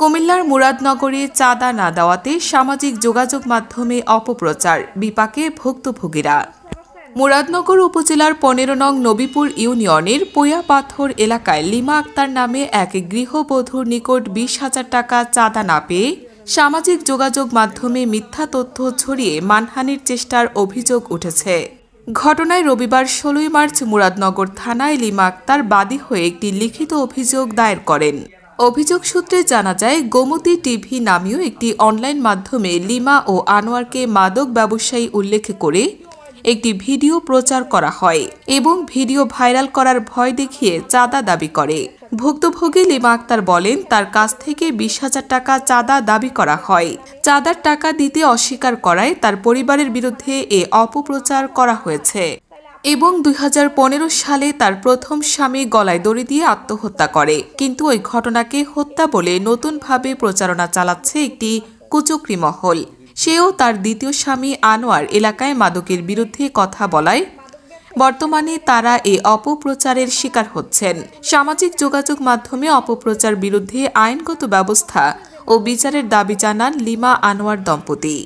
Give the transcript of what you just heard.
কুমিল্লার মুরাদনগরে চাঁদা না দেওয়াতে সামাজিক যোগাযোগ মাধ্যমে অপপ্রচার, বিপাকে ভুক্তভোগীরা। মুরাদনগর উপজেলার ১৫ নং নবীপুর ইউনিয়নের পোয়াপাথর এলাকায় লিমা আক্তার নামে এক গৃহবধূর নিকট ২০,০০০ টাকা চাঁদা না পেয়ে সামাজিক যোগাযোগ মাধ্যমে মিথ্যা তথ্য ছড়িয়ে মানহানির চেষ্টার অভিযোগ উঠেছে। ঘটনায় রবিবার ১৬ মার্চ মুরাদনগর থানায় লিমা আক্তার বাদী হয়ে একটি লিখিত অভিযোগ দায়ের করেন। অভিযোগ সূত্রে জানা যায়, গোমতী টিভি নামীয় একটি অনলাইন মাধ্যমে লিমা ও আনোয়ারকে মাদক ব্যবসায়ী উল্লেখ করে একটি ভিডিও প্রচার করা হয় এবং ভিডিও ভাইরাল করার ভয় দেখিয়ে চাঁদা দাবি করে। ভুক্তভোগী লিমা আক্তার বলেন, তার কাছ থেকে ২০,০০০ টাকা চাঁদা দাবি করা হয়। চাঁদার টাকা দিতে অস্বীকার করায় তার পরিবারের বিরুদ্ধে এ অপপ্রচার করা হয়েছে এবং ২০১৫ সালে তার প্রথম স্বামী গলায় দড়ি দিয়ে আত্মহত্যা করে। কিন্তু ওই ঘটনাকে হত্যা বলে নতুনভাবে প্রচারণা চালাচ্ছে একটি কুচক্রী মহল। সেও তার দ্বিতীয় স্বামী আনোয়ার এলাকায় মাদকের বিরুদ্ধে কথা বলায় বর্তমানে তারা এ অপপ্রচারের শিকার হচ্ছেন। সামাজিক যোগাযোগ মাধ্যমে অপপ্রচার বিরুদ্ধে আইনগত ব্যবস্থা ও বিচারের দাবি জানান লিমা আনোয়ার দম্পতি।